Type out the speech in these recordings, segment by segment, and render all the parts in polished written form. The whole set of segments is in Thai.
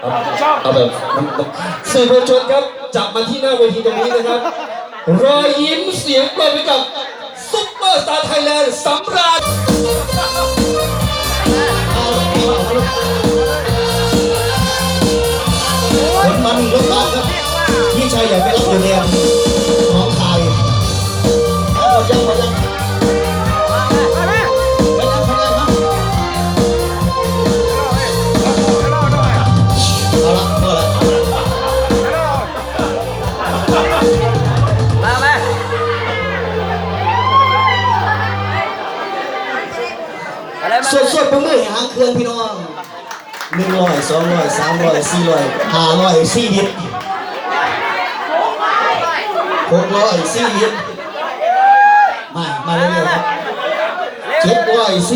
เอาแบบสื่อมวลชนครับจับมาที่หน้าเวทีตรงนี้นะครับรอยยิ้มเสียงปรบมือกับซุปเปอร์สตาร์ไทยแลนด์สำราญคนมันรถบัสครับพี่ชายอยากไปรับอยู่เนี่ยของไทยเอายังเอายังสดๆประมือหางเครื่องพี่น้อง100 200 300 400 500 400 600 400มาเร็วๆครับ700 400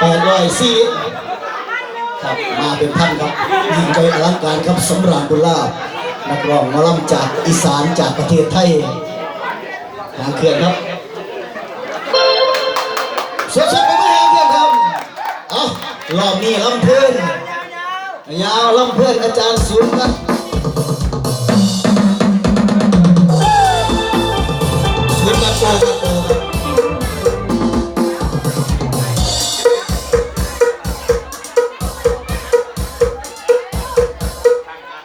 800 400ครับมาเป็นพันครับยิ่งใหญ่อลังการครับสำราญบุญลาภนักร้องหมอลำจากอีสานจากประเทศไทยหางเครื่องครับสดๆไปไม่แห้งเพื่อนครับเอารอบนี้ลำเพลินยาวลำเพลินอาจารย์ศูนย์ครับศูนย์มาโต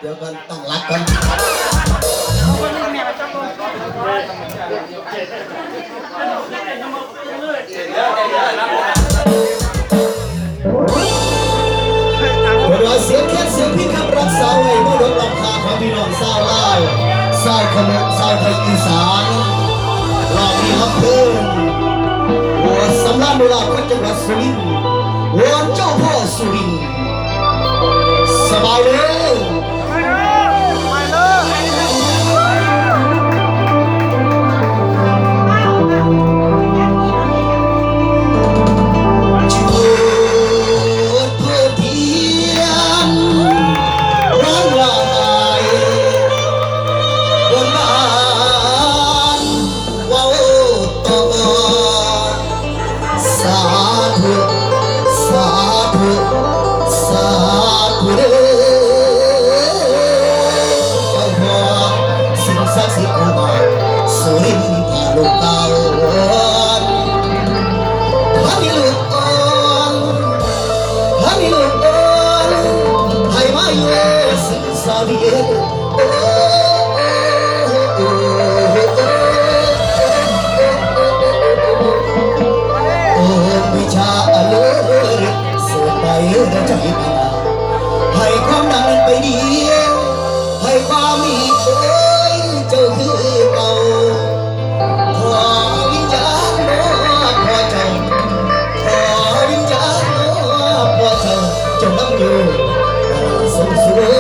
เดี๋ยวกันตั้งรักกันเสียงแค่เสียงพี่ครับรักษาไว้ไม่ลดราคาของพี่น้องสาวลาวสาวขมุกสาวไทยอีสานรอบนี้ลำเพลินหัวสำราญเวลาของจังหวัดสุรินทร์วันเจ้าพ่อสุรินทร์สบายเลยให้ความดังไปดีให้ความมีเอ้ยเจ้าคือเก่าขอวิญญาณน้อพอเจ้าขอวิญญาณน้อพอเจ้าจงนั่งอยู่สมสวย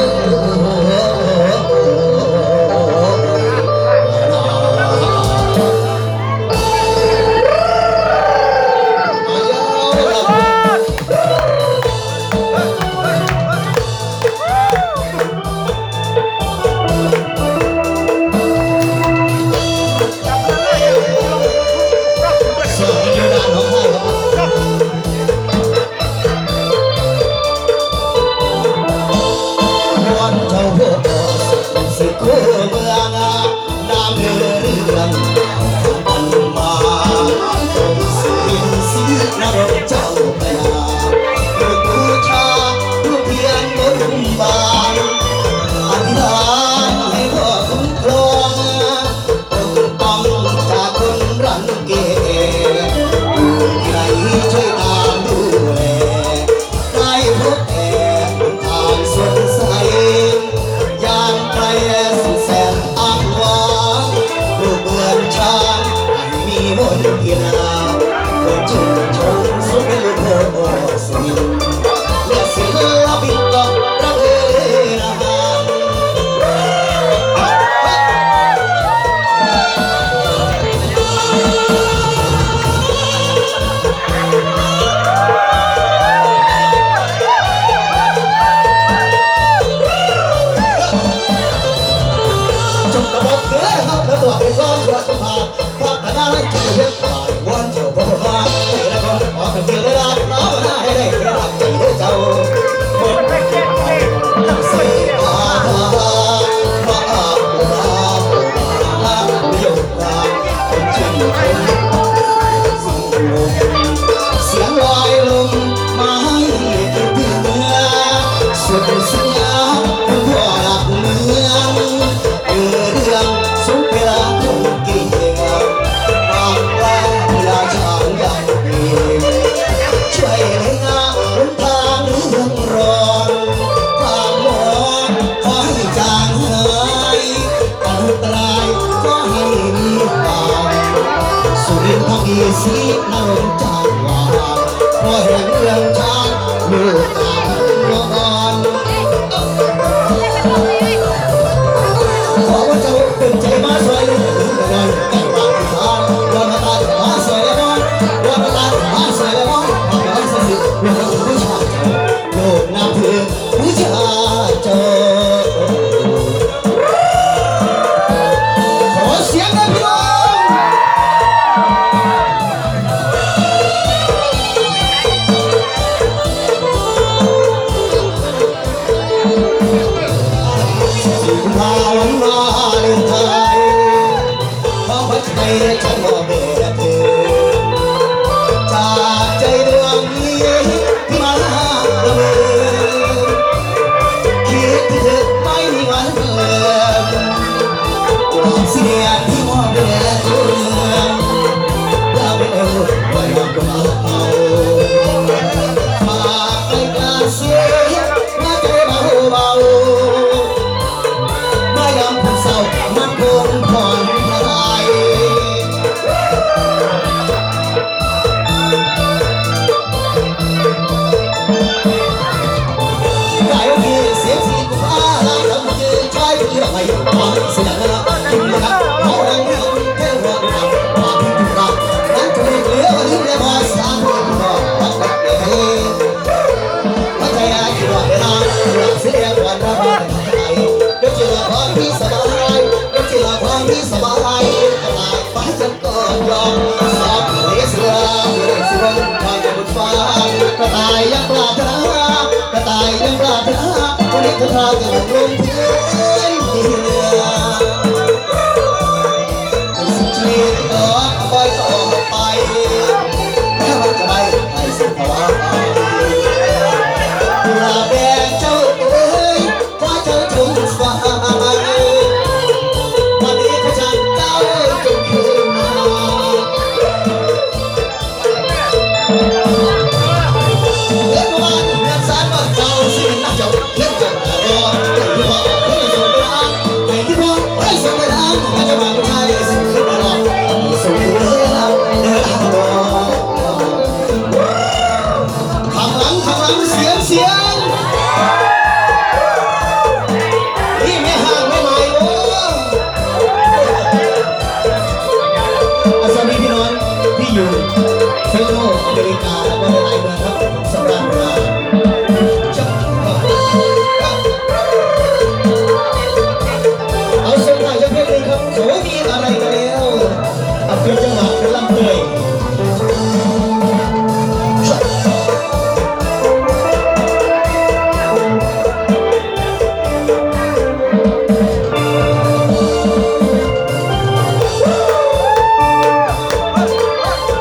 ตึงใจมาสวยเลยนอนกันบางที่ทานวันตามาสวยเลยนอนวันตามาสวยเลยนอนน้องสนิทลูกผู้ชายลูกน้ำพึ่งผู้ชายเจ้าขอเสียงนะพี่น้องวันวาเลนไทน์เพราะหัวใจฉันมองเบื่อเธอจากใจดวงนี้ที่มาละเมอคิดที่เธอไม่มีวันเลืมกลอบเสียงที่มองเบื่อเธอแล้วไม่เอาไว้ก็มาเอาฝากไปกลางเสียงมาใจเบาเบาไม่ยอมเศร้ามันคงผ่อนคลายกายมีเสียงสีกุฟ้าลายลำยืนชายที่ไรความเสียงละกินละเขาดังเรื่องเท่หัวหนักความทุกข์รักนั้นจะไม่เหลือลิ้นและมาสานเรื่องบอกรักแบบไหนว่าใจอาคิดว่าเวลารักเสียวันระเบิดใจเดี๋ยวเจอความที่สบายเดี๋ยวเจอความที่สบายตลาดฟ้าฉันก็ยอมสอบเลี้ยเสือเลี้ยเสือทางบนฟ้ากระต่ายยังปรารถนากระต่ายยังปรารถนาวันนี้เธอพาจะลงพื้นที่เรือสุดชีวิตต่อไปต่อไปแม้มันจะไม่ให้สุขภาพลาแดงเจ้าเอ๋ยฟ้าเจ้าทุ่งฟ้าวันนี้พระจันทร์เจ้าจงคืนมาเล่นวันเล่นสารบ้านเก่าสินักเจ้าเล่นจนตลอดที่บอกให้ส่งไปล้างให้ที่บอกให้ส่งไปล้างอาจจะมาไม่ใช่สิ่งที่เราส่งเรือข้างหลังเสียงนี่ไม่ห่างไม่หมายโอ้สวัสดีพี่น้องที่อยู่เซโนอเมริกาและหลายเมืองครับสำหรับเวลาเอาส่งท้ายจะเพลงเลยครับโอ้มีอะไรกันแล้วเอาเป็นจังหวะเป็นลำเตย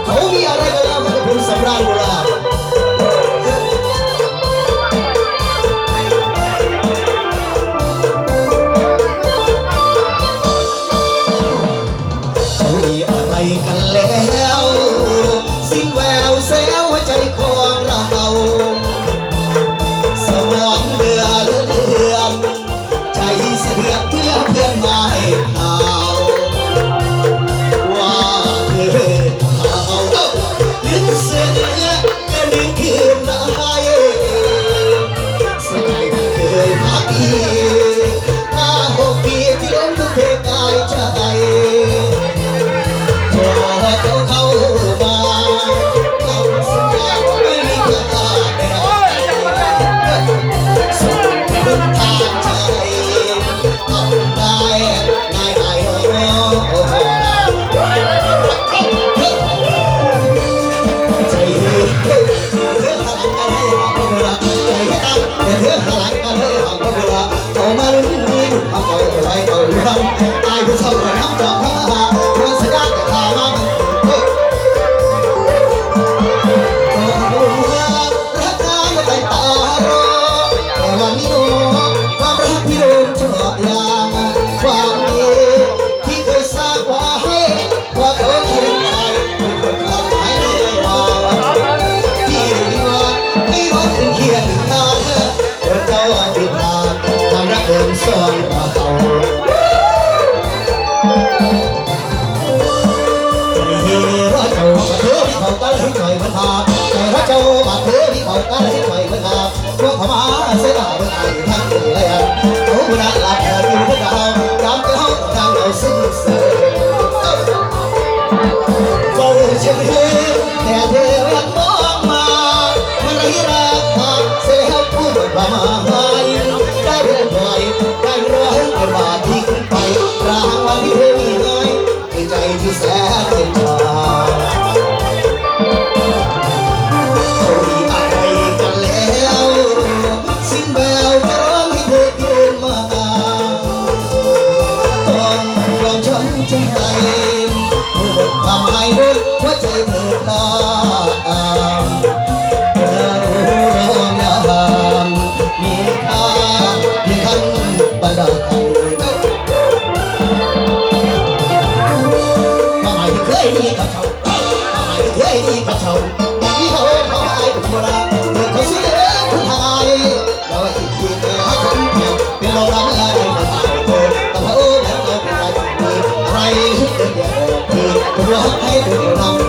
เขามีอะไรกันแล้วมันจะเป็นสำราญเวลาเขามีอะไรกันแล้วสิ้นแววแซวหัวใจของเราสมองเรือเรือนใจเสียเพื่อเพื่อนมาให้ข่าวว่าเธอเอาลิ้นเสือก็ลิ้นคืนได้สมัยเคยพักอี5-6 ปีที่ล้มทุกเพกายใจพอเจ้าเข้ามาเราสัญญาไม่มีเพื่อนส่งคนทางใจทำได้ง่ายโอ้ใจเธอหันกันให้เราเวลาใจตั้งแต่เธอหันกันให้เราเวลาเอามาลุ้นนี่เอาไปเอาเรื่องตายผู้ชมน้ำจอกทั้งหาเรื่องสัญญาแต่ทางมันรักนางไม่ตารอแต่วันนี้โอ้ความรักที่โดนเจาะยางความดีที่เคยสร้างไว้ว่าเธอเขียนใจไม่เคยขาดหายเลยว่าที่ดีว่าไม่รู้ถึงเขียนนานเจ้าติดตาความรักเดิมซ่อนเรา ยงเธอแต่เธอยังมองมามันไร้ราคาเสียพูดประมาณได้เรื่องปล่อยได้เรื่องไอ้บาทิ้งไปรางวัลที่เธอมีให้ใจที่แสนเจ็บชาเขามีอะไรกันแล้วสิ้นแววจะร้องให้เธอคืนมาต้องยอมช้ำใจเมื่อหมดความหมายด้วยหัวใจเธอพลาดเธอรู้ร้องยามมีค่าที่ท่านบรรดาไทยเคยดีกับเขาเคยดีกับเขาที่เขาเขาหายไปทั่วละเมื่อเขาเสียผู้ชายเราอีกทีเดียวคนเดียวเป็นเราละไม่ได้มาตายเธอแต่เขาแล้วเราเป็นใครใครเดียวคือผมรักให้เธอทำ